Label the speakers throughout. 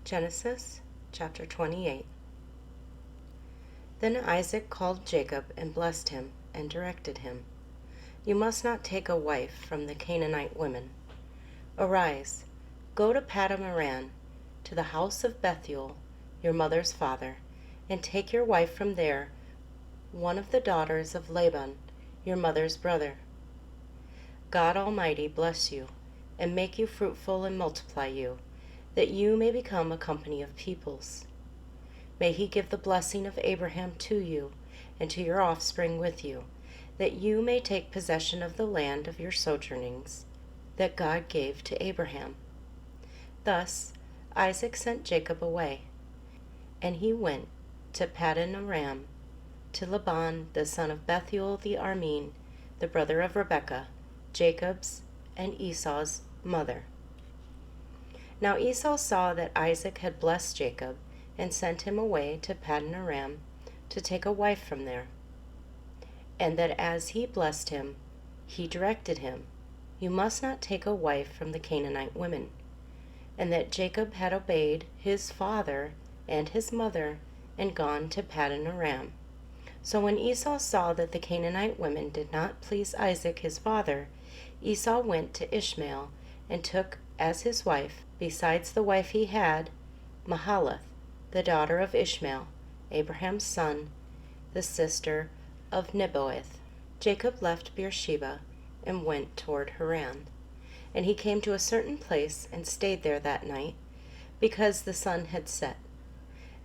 Speaker 1: Genesis chapter 28. Then Isaac called Jacob and blessed him and directed him, "You must not take a wife from the Canaanite women. Arise, go to Paddan-aram, to the house of Bethuel, your mother's father, and take your wife from there, one of the daughters of Laban, your mother's brother. God Almighty bless you, and make you fruitful and multiply you, that you may become a company of peoples. May he give the blessing of Abraham to you and to your offspring with you, that you may take possession of the land of your sojournings that God gave to Abraham." Thus Isaac sent Jacob away, and he went to Paddan-aram, to Laban the son of Bethuel the Aramean, the brother of Rebekah, Jacob's and Esau's mother. Now Esau saw that Isaac had blessed Jacob, and sent him away to Paddan-aram to take a wife from there, and that as he blessed him, he directed him, "You must not take a wife from the Canaanite women," and that Jacob had obeyed his father and his mother and gone to Paddan-aram. So when Esau saw that the Canaanite women did not please Isaac his father, Esau went to Ishmael and took as his wife, besides the wife he had, Mahalath, the daughter of Ishmael, Abraham's son, the sister of Nebaioth. Jacob left Beersheba and went toward Haran. And he came to a certain place and stayed there that night, because the sun had set.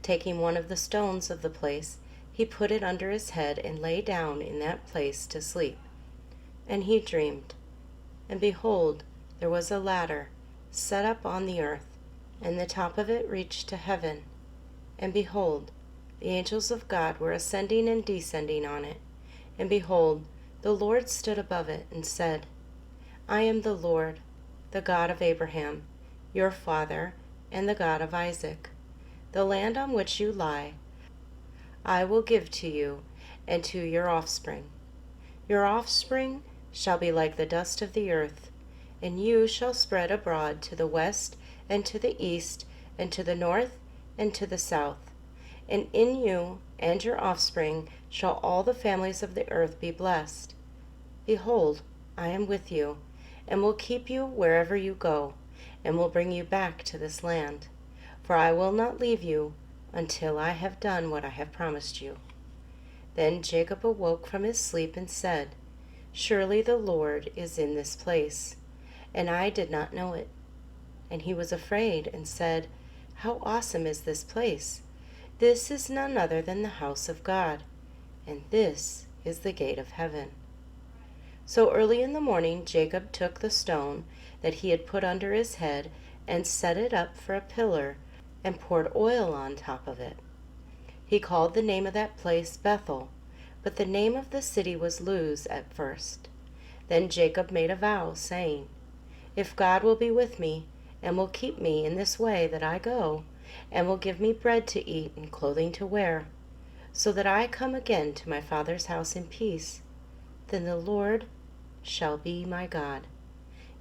Speaker 1: Taking one of the stones of the place, he put it under his head and lay down in that place to sleep. And he dreamed, and behold, there was a ladder set up on the earth, and the top of it reached to heaven. And behold, the angels of God were ascending and descending on it. And behold, the Lord stood above it and said, "I am the Lord, the God of Abraham, your father, and the God of Isaac. The land on which you lie, I will give to you and to your offspring. Your offspring shall be like the dust of the earth, and you shall spread abroad to the west and to the east and to the north and to the south. And in you and your offspring shall all the families of the earth be blessed. Behold, I am with you, and will keep you wherever you go, and will bring you back to this land. For I will not leave you until I have done what I have promised you." Then Jacob awoke from his sleep and said, "Surely the Lord is in this place, and I did not know it." And he was afraid and said, "How awesome is this place! This is none other than the house of God, and this is the gate of heaven." So early in the morning Jacob took the stone that he had put under his head and set it up for a pillar and poured oil on top of it. He called the name of that place Bethel, but the name of the city was Luz at first. Then Jacob made a vow, saying, "If God will be with me, and will keep me in this way that I go, and will give me bread to eat and clothing to wear, so that I come again to my father's house in peace, then the Lord shall be my God,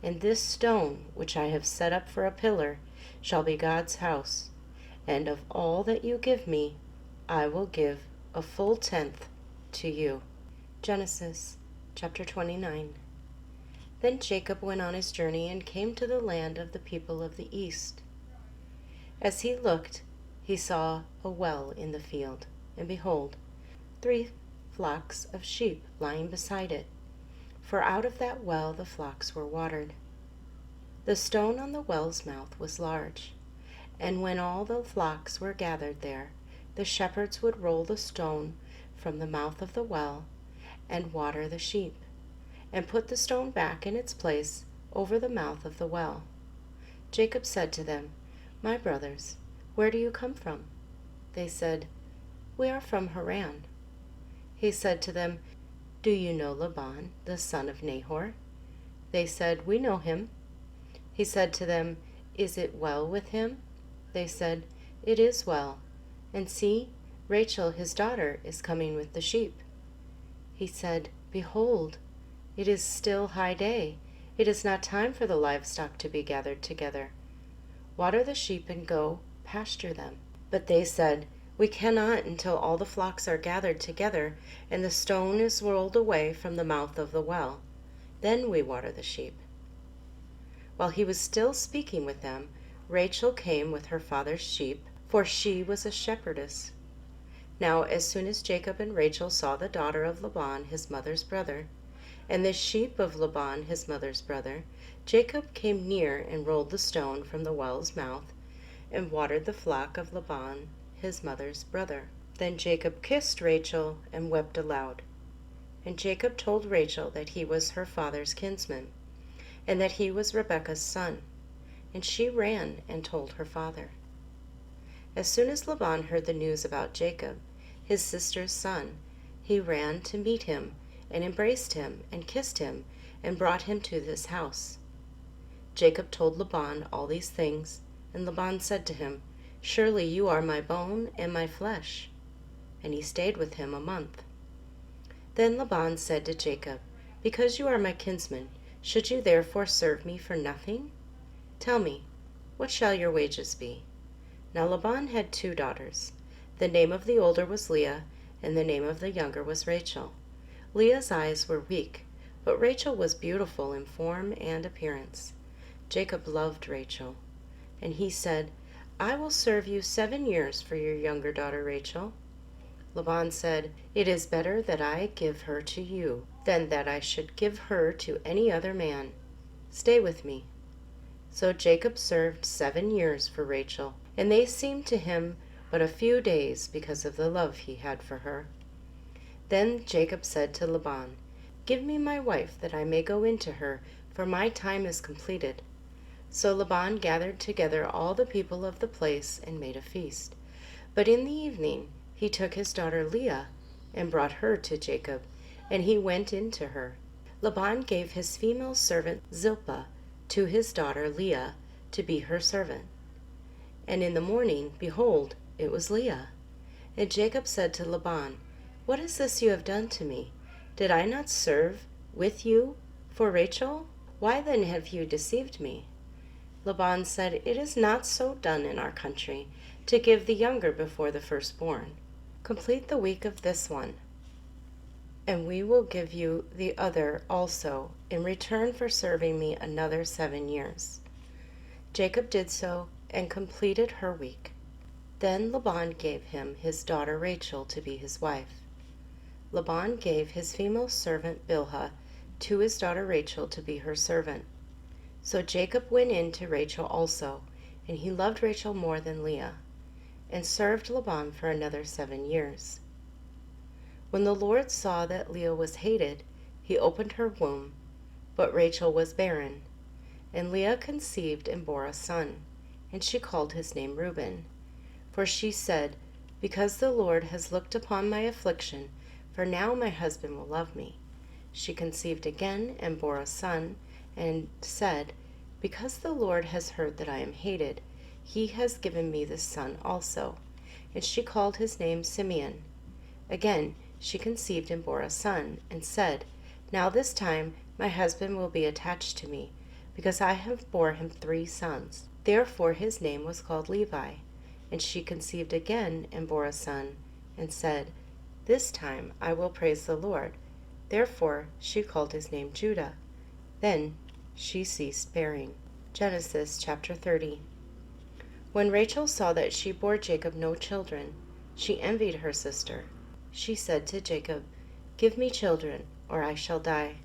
Speaker 1: and this stone which I have set up for a pillar shall be God's house, and of all that you give me I will give a full tenth to you." Genesis chapter 29. Then Jacob went on his journey and came to the land of the people of the east. As he looked, he saw a well in the field, and behold, 3 flocks of sheep lying beside it, for out of that well the flocks were watered. The stone on the well's mouth was large, and when all the flocks were gathered there, the shepherds would roll the stone from the mouth of the well and water the sheep, and put the stone back in its place over the mouth of the well. Jacob said to them, "My brothers, where do you come from?" They said, "We are from Haran." He said to them, "Do you know Laban, the son of Nahor?" They said, "We know him." He said to them, "Is it well with him?" They said, "It is well. And see, Rachel his daughter is coming with the sheep." He said, "Behold, it is still high day. It is not time for the livestock to be gathered together. Water the sheep and go pasture them. But they said, "We cannot until all the flocks are gathered together and the stone is rolled away from the mouth of the well. Then we water the sheep." While he was still speaking with them, Rachel came with her father's sheep, for she was a shepherdess. Now as soon as Jacob and Rachel saw the daughter of Laban his mother's brother, and the sheep of Laban his mother's brother, Jacob came near and rolled the stone from the well's mouth, and watered the flock of Laban his mother's brother. Then Jacob kissed Rachel and wept aloud. And Jacob told Rachel that he was her father's kinsman, and that he was Rebekah's son. And she ran and told her father. As soon as Laban heard the news about Jacob, his sister's son, he ran to meet him, and embraced him, and kissed him, and brought him to his house. Jacob told Laban all these things, and Laban said to him, "Surely you are my bone and my flesh." And he stayed with him a month. Then Laban said to Jacob, "Because you are my kinsman, should you therefore serve me for nothing? Tell me, what shall your wages be?" Now Laban had 2 daughters. The name of the older was Leah, and the name of the younger was Rachel. Leah's eyes were weak, but Rachel was beautiful in form and appearance. Jacob loved Rachel, and he said, "I will serve you 7 years for your younger daughter Rachel." Laban said, "It is better that I give her to you than that I should give her to any other man. Stay with me." So Jacob served 7 years for Rachel, and they seemed to him but a few days because of the love he had for her. Then Jacob said to Laban, "Give me my wife that I may go into her, for my time is completed." So Laban gathered together all the people of the place and made a feast. But in the evening he took his daughter Leah and brought her to Jacob, and he went into her. Laban gave his female servant Zilpah to his daughter Leah to be her servant. And in the morning, behold, it was Leah. And Jacob said to Laban, "What is this you have done to me? Did I not serve with you for Rachel? Why then have you deceived me?" Laban said, "It is not so done in our country, to give the younger before the firstborn. Complete the week of this one, and we will give you the other also in return for serving me another 7 years." Jacob did so and completed her week. Then Laban gave him his daughter Rachel to be his wife. Laban gave his female servant Bilhah to his daughter Rachel to be her servant. So Jacob went in to Rachel also, and he loved Rachel more than Leah, and served Laban for another 7 years. When the Lord saw that Leah was hated, he opened her womb, but Rachel was barren. And Leah conceived and bore a son, and she called his name Reuben. For she said, "Because the Lord has looked upon my affliction, for now my husband will love me." She conceived again and bore a son, and said, "Because the Lord has heard that I am hated, he has given me this son also." And she called his name Simeon. Again she conceived and bore a son, and said, "Now this time my husband will be attached to me, because I have bore him 3 sons. Therefore his name was called Levi. And she conceived again and bore a son, and said, "This time I will praise the Lord." Therefore she called his name Judah. Then she ceased bearing. Genesis chapter 30. When Rachel saw that she bore Jacob no children, she envied her sister. She said to Jacob, "Give me children, or I shall die."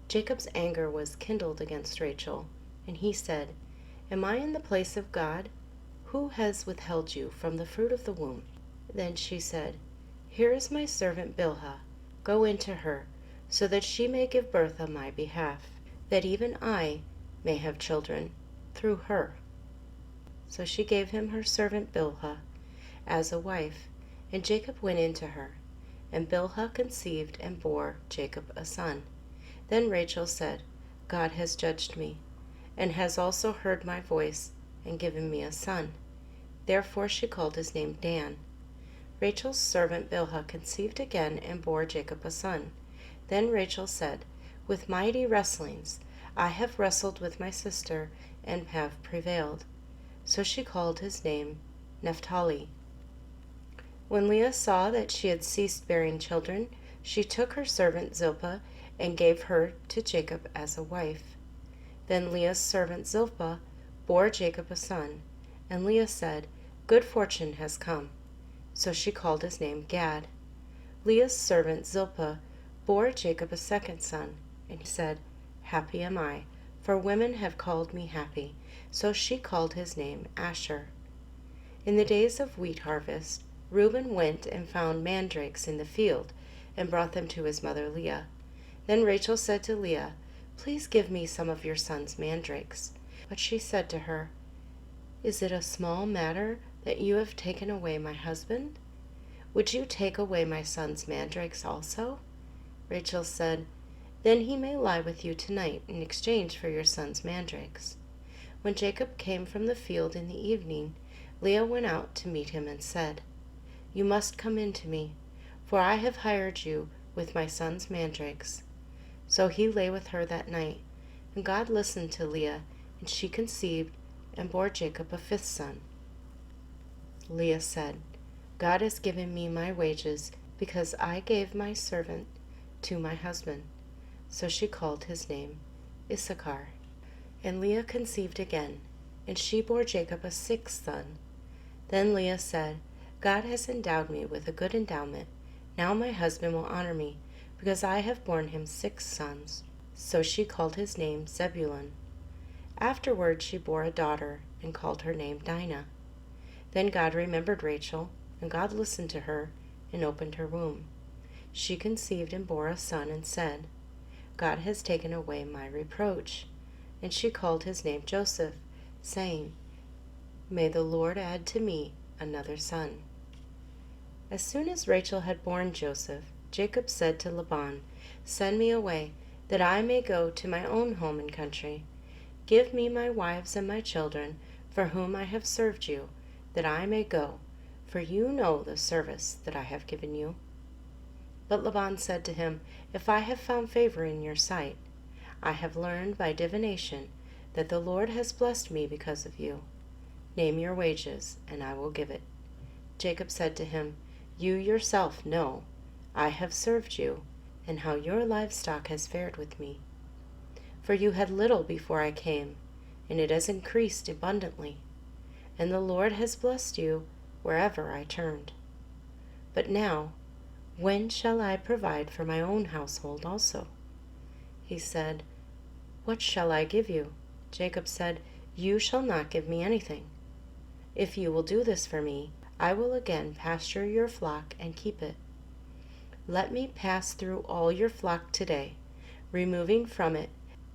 Speaker 1: Jacob's anger was kindled against Rachel, and he said, "Am I in the place of God? Who has withheld you from the fruit of the womb?" Then she said, "Here is my servant Bilhah. Go into her, so that she may give birth on my behalf, that even I may have children through her." So she gave him her servant Bilhah as a wife, and Jacob went into her. And Bilhah conceived and bore Jacob a son. Then Rachel said, "God has judged me, and has also heard my voice, and given me a son." Therefore she called his name Dan. Rachel's servant Bilhah conceived again and bore Jacob a son. Then Rachel said, "With mighty wrestlings I have wrestled with my sister, and have prevailed." so she called his name Naphtali. When Leah saw that she had ceased bearing children, she took her servant Zilpah and gave her to Jacob as a wife. Then Leah's servant Zilpah bore Jacob a son, and Leah said, "Good fortune has come." So she called his name Gad. Leah's servant Zilpah bore Jacob a second son, and he said, "Happy am I, for women have called me happy." So she called his name Asher. In the days of wheat harvest, Reuben went and found mandrakes in the field and brought them to his mother Leah. Then Rachel said to Leah, "Please give me some of your son's mandrakes." But she said to her, "Is it a small matter that you have taken away my husband? Would you take away my son's mandrakes also?" Rachel said, "Then he may lie with you tonight in exchange for your son's mandrakes." When Jacob came from the field in the evening, Leah went out to meet him and said, "You must come in to me, for I have hired you with my son's mandrakes." So he lay with her that night, and God listened to Leah, and she conceived and bore Jacob a fifth son. Leah said, "God has given me my wages because I gave my servant to my husband." So she called his name Issachar. And Leah conceived again, and she bore Jacob a sixth son. Then Leah said, "God has endowed me with a good endowment. Now my husband will honor me, because I have borne him 6 sons." So she called his name Zebulun. Afterward she bore a daughter, and called her name Dinah. Then God remembered Rachel, and God listened to her, and opened her womb. She conceived and bore a son, and said, "God has taken away my reproach." And she called his name Joseph, saying, "May the Lord add to me another son." As soon as Rachel had borne Joseph, Jacob said to Laban, "Send me away, that I may go to my own home and country. Give me my wives and my children, for whom I have served you, that I may go, for you know the service that I have given you." But Laban said to him, "If I have found favor in your sight, I have learned by divination that the Lord has blessed me because of you. Name your wages, and I will give it." Jacob said to him, "You yourself know I have served you, and how your livestock has fared with me. For you had little before I came, and it has increased abundantly, and the Lord has blessed you wherever I turned. But now, when shall I provide for my own household also?" He said, "What shall I give you?" Jacob said, "You shall not give me anything. If you will do this for me, I will again pasture your flock and keep it. Let me pass through all your flock today, removing from it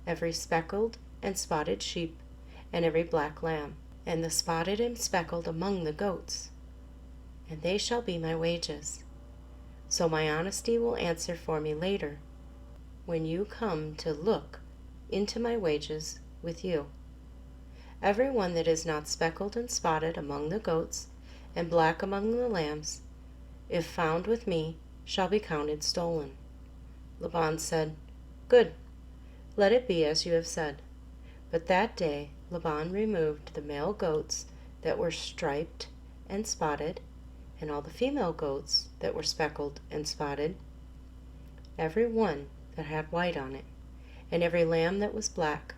Speaker 1: every speckled and spotted sheep, and every black lamb, and the spotted and speckled among the goats, and they shall be my wages. So my honesty will answer for me later, when you come to look into my wages with you. Every one that is not speckled and spotted among the goats, and black among the lambs, if found with me, shall be counted stolen." Laban said, "Good, let it be as you have said." But that day Laban removed the male goats that were striped and spotted, and all the female goats that were speckled and spotted, every one that had white on it, and every lamb that was black,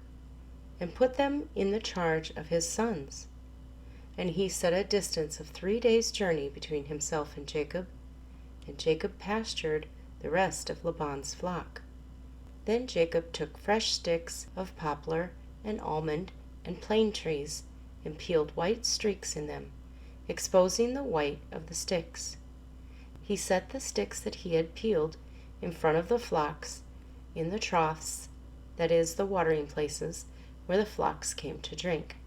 Speaker 1: and put them in the charge of his sons. And he set a distance of 3 days' journey between himself and Jacob pastured the rest of Laban's flock. Then Jacob took fresh sticks of poplar and almond and plane trees, and peeled white streaks in them, exposing the white of the sticks. He set the sticks that he had peeled in front of the flocks in the troughs, that is, the watering places, where the flocks came to drink.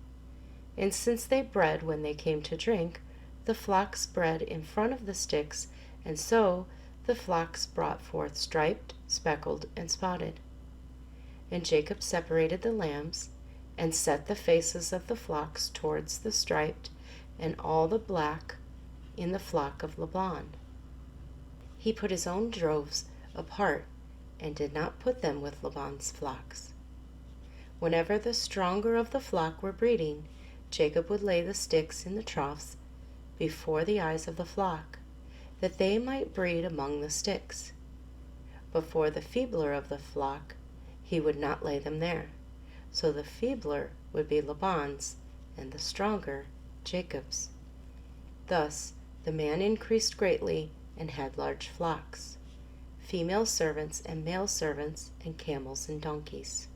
Speaker 1: And since they bred when they came to drink, the flocks bred in front of the sticks, and so the flocks brought forth striped, speckled, and spotted. And Jacob separated the lambs, and set the faces of the flocks towards the striped, and all the black in the flock of Laban. He put his own droves apart, and did not put them with Laban's flocks. Whenever the stronger of the flock were breeding, Jacob would lay the sticks in the troughs before the eyes of the flock, that they might breed among the sticks. But for the feebler of the flock he would not lay them there. So the feebler would be Laban's, and the stronger Jacob's. Thus the man increased greatly and had large flocks, female servants and male servants, and camels and donkeys.